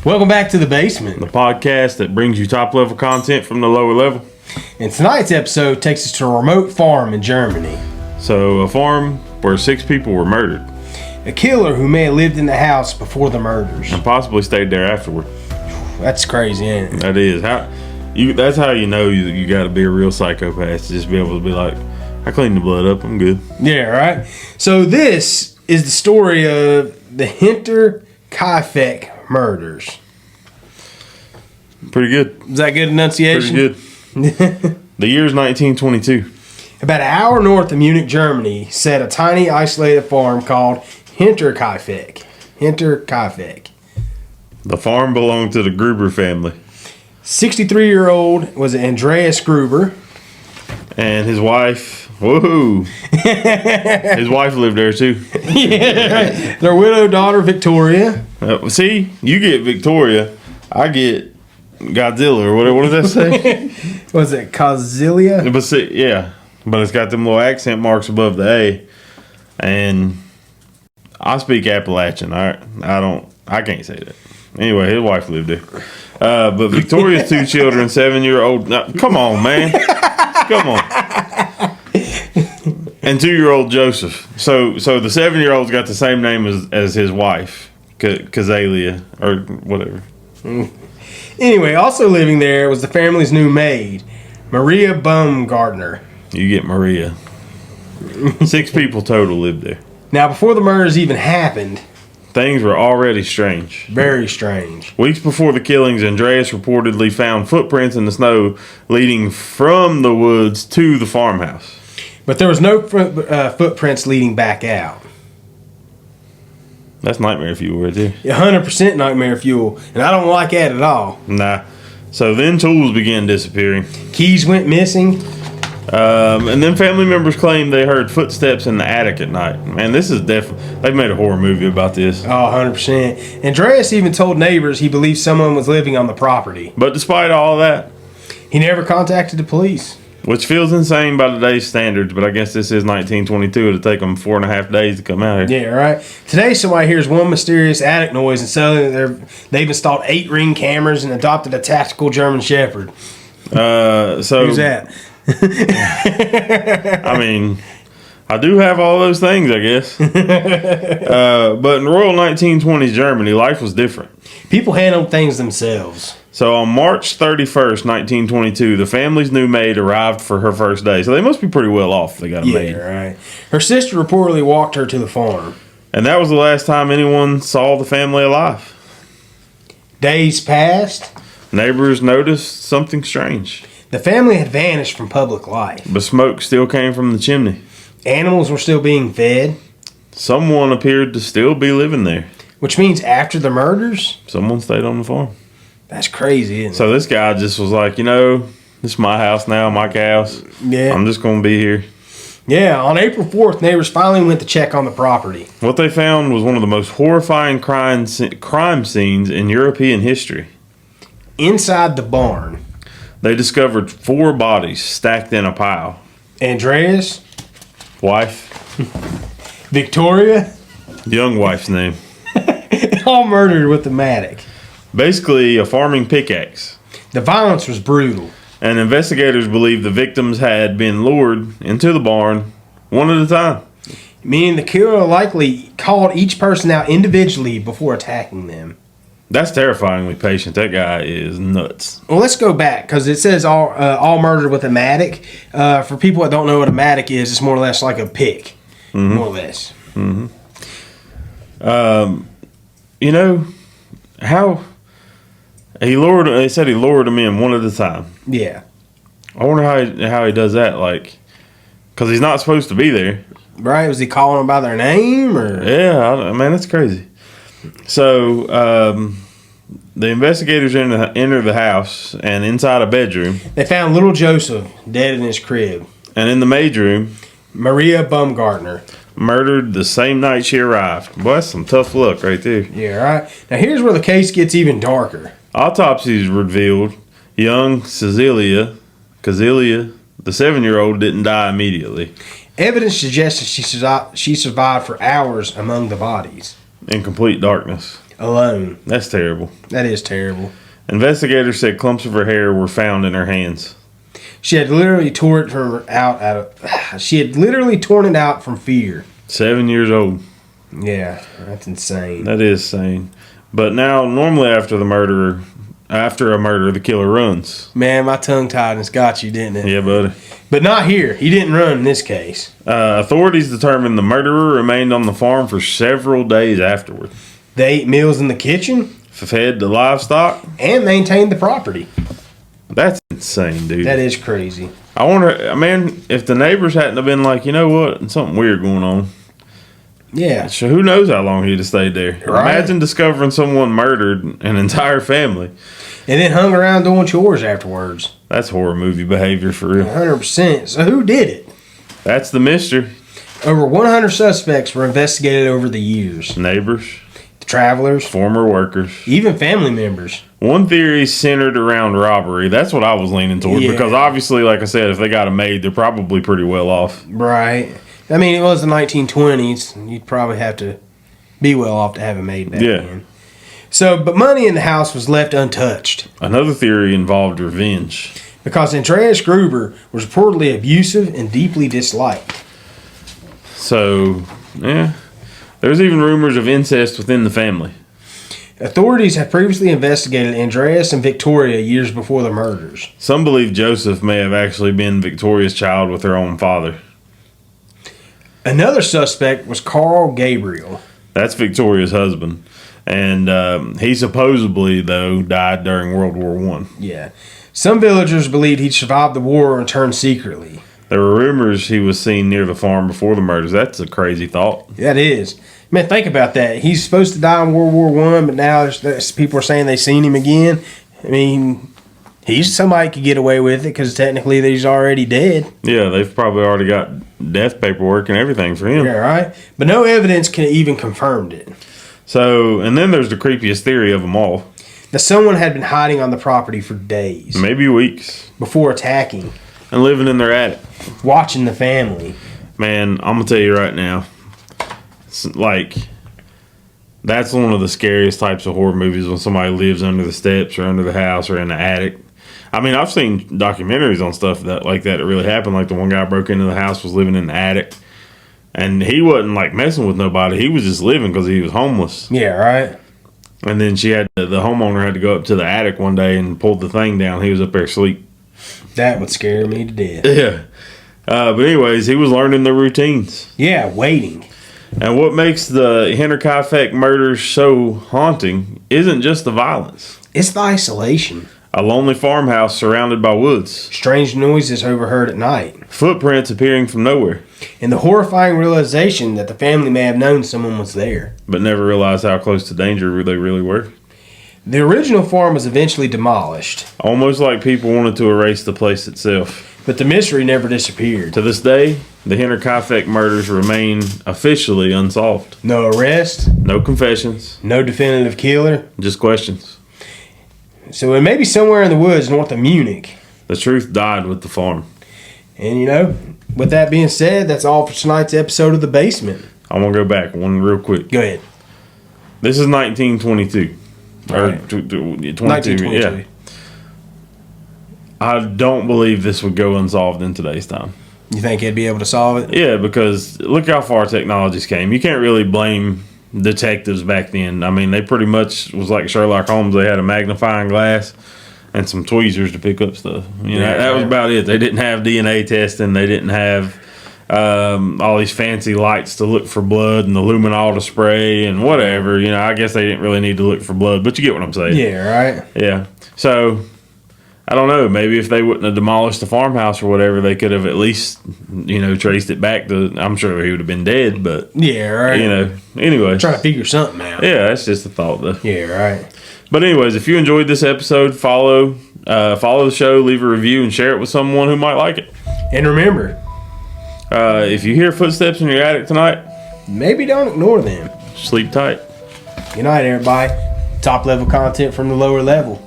Welcome back to The Basement, the podcast that brings you top-level content from the lower level. And tonight's episode takes us to a remote farm in Germany. So, a farm where 6 people were murdered. A killer who may have lived in the house before the murders. And possibly stayed there afterward. That's crazy, ain't it? That is. That's how you know you got to be a real psychopath, to just be able to be like, I cleaned the blood up, I'm good. Yeah, right? So this is the story of the Hinterkaifect murders. Pretty good. Is that good enunciation? Pretty good. The year is 1922. About an hour north of Munich, Germany, sat a tiny isolated farm called Hinterkaifect. The farm belonged to the Gruber family. 63-year-old was Andreas Gruber. And his wife, woohoo! His wife lived there too. Yeah. Their widowed daughter, Victoria. See, you get Victoria, I get Godzilla, or what does that say? Was it Causilia? But see, yeah, but it's got them little accent marks above the A, and I speak Appalachian. I can't say that. Anyway, his wife lived there. But Victoria's 2 children, 7-year-old. Come on, man, come on. And 2-year-old Joseph. So the 7-year-old's got the same name as his wife, Cazalia or whatever. Anyway, also living there was the family's new maid, Maria Baumgartner. You get Maria. 6 people total lived there. Now, before the murders even happened, things were already strange. Very strange. Weeks before the killings, Andreas reportedly found footprints in the snow leading from the woods to the farmhouse. But there was no footprints leading back out. That's nightmare fuel right there. 100% nightmare fuel, and I don't like that at all. Nah. So then tools began disappearing. Keys went missing. And then family members claimed they heard footsteps in the attic at night. Man, this is definitely... They've made a horror movie about this. Oh, 100%. Andreas even told neighbors he believed someone was living on the property. But despite all that, he never contacted the police. Which feels insane by today's standards, but I guess this is 1922. It'll take them 4.5 days to come out here. Yeah, right. Today, somebody hears one mysterious attic noise, and suddenly they've installed 8 Ring cameras and adopted a tactical German Shepherd. Who's that? I mean, I do have all those things, I guess. But in rural 1920s Germany, life was different. People handled things themselves. So on March 31st, 1922, the family's new maid arrived for her first day. So they must be pretty well off if they got a maid. Yeah, right. Her sister reportedly walked her to the farm. And that was the last time anyone saw the family alive. Days passed. Neighbors noticed something strange. The family had vanished from public life. But smoke still came from the chimney. Animals were still being fed. Someone appeared to still be living there. Which means after the murders, someone stayed on the farm. That's crazy, isn't it? So this guy just was like, this is my house now, my cows. Yeah. I'm just going to be here. Yeah, on April 4th, neighbors finally went to check on the property. What they found was one of the most horrifying crime scenes in European history. Inside the barn, they discovered 4 bodies stacked in a pile. Andreas, wife, Victoria, young wife's name. All murdered with a mattock. Basically, a farming pickaxe. The violence was brutal. And investigators believe the victims had been lured into the barn one at a time. Meaning the killer likely called each person out individually before attacking them. That's terrifyingly patient. That guy is nuts. Well, let's go back because it says all murdered with a mattock. For people that don't know what a mattock is, it's more or less like a pick. Mm-hmm. More or less. Mm-hmm. How he lured? They said he lured them in one at a time. Yeah. I wonder how he does that. Like, because he's not supposed to be there. Right? Was he calling them by their name or? Yeah, man, that's crazy. So the investigators enter the house, and inside a bedroom, they found little Joseph dead in his crib. And in the maid room, Maria Baumgartner, murdered the same night she arrived. Boy, that's some tough luck right there. Yeah, right. Now here's where the case gets even darker. Autopsies revealed young Cazalia, the 7-year-old, didn't die immediately. Evidence suggests that she survived for hours among the bodies. In complete darkness. alone. That's terrible. That is terrible. Investigators said clumps of her hair were found in her hands. She had literally torn it out from fear. 7 years old. Yeah, that's insane. That is insane. But now, normally after a murder, the killer runs. Man, my tongue tiedness got you, didn't it? Yeah, buddy. But not here. He didn't run in this case. Authorities determined the murderer remained on the farm for several days afterward. They ate meals in the kitchen. Fed the livestock. And maintained the property. That's insane, dude. That is crazy. I wonder, man, if the neighbors hadn't have been like, you know what, something weird going on. Yeah. So who knows how long he'd have stayed there. Right. Imagine discovering someone murdered an entire family. And then hung around doing chores afterwards. That's horror movie behavior for real. 100%. So who did it? That's the mystery. Over 100 suspects were investigated over the years. Neighbors. The travelers. Former workers. Even family members. One theory centered around robbery. That's what I was leaning toward. Yeah. Because obviously, like I said, if they got a maid, they're probably pretty well off. Right. I mean, it was the 1920s. You'd probably have to be well off to have a maid back then. So, but money in the house was left untouched. Another theory involved revenge. Because Andreas Gruber was reportedly abusive and deeply disliked. So, yeah. There's even rumors of incest within the family. Authorities have previously investigated Andreas and Victoria years before the murders. Some believe Joseph may have actually been Victoria's child with her own father. Another suspect was Carl Gabriel. That's Victoria's husband. And he supposedly, though, died during World War I. Yeah. Some villagers believed he'd survived the war and returned secretly. There were rumors he was seen near the farm before the murders. That's a crazy thought. That is. Man, think about that. He's supposed to die in World War I, but now people are saying they've seen him again. I mean, somebody could get away with it because technically he's already dead. Yeah, they've probably already got death paperwork and everything for him. Yeah, right? But no evidence can even confirmed it. So, and then there's the creepiest theory of them all. That someone had been hiding on the property for days. Maybe weeks. Before attacking. And living in their attic. Watching the family. Man, I'm going to tell you right now. It's like, that's one of the scariest types of horror movies when somebody lives under the steps or under the house or in the attic. I mean, I've seen documentaries on stuff that really happened. Like the one guy broke into the house, was living in the attic. And he wasn't like messing with nobody. He was just living because he was homeless. Yeah, right. And then the homeowner had to go up to the attic one day and pulled the thing down. He was up there asleep. That would scare me to death. Yeah. But anyways, he was learning the routines. Yeah, waiting. And what makes the Hinterkaifect murders so haunting isn't just the violence. It's the isolation. A lonely farmhouse surrounded by woods. Strange noises overheard at night. Footprints appearing from nowhere. And the horrifying realization that the family may have known someone was there. But never realized how close to danger they really were. The original farm was eventually demolished. Almost like people wanted to erase the place itself. But the mystery never disappeared. To this day, the Hinterkaifect murders remain officially unsolved. No arrest. No confessions. No definitive killer. Just questions. So it may be somewhere in the woods north of Munich. The truth died with the farm. And with that being said, that's all for tonight's episode of The Basement. I want to go back one real quick. Go ahead. This is 1922. Or Right. 22. 1922. Yeah. I don't believe this would go unsolved in today's time. You think he'd be able to solve it? Yeah, because look how far technologies came. You can't really blame detectives back then. I mean, they pretty much was like Sherlock Holmes. They had a magnifying glass and some tweezers to pick up stuff. That was about it. They didn't have DNA testing. They didn't have all these fancy lights to look for blood and the luminol to spray and whatever. I guess they didn't really need to look for blood, but you get what I'm saying. Yeah, right. Yeah. So I don't know. Maybe if they wouldn't have demolished the farmhouse or whatever, they could have at least, traced it back to. I'm sure he would have been dead, but yeah, right. Anyway, Trying to figure something out. Yeah, that's just a thought, though. Yeah, right. But anyways, if you enjoyed this episode, follow the show, leave a review, and share it with someone who might like it. And remember, if you hear footsteps in your attic tonight, maybe don't ignore them. sleep tight. Good night, everybody. Top level content from the lower level.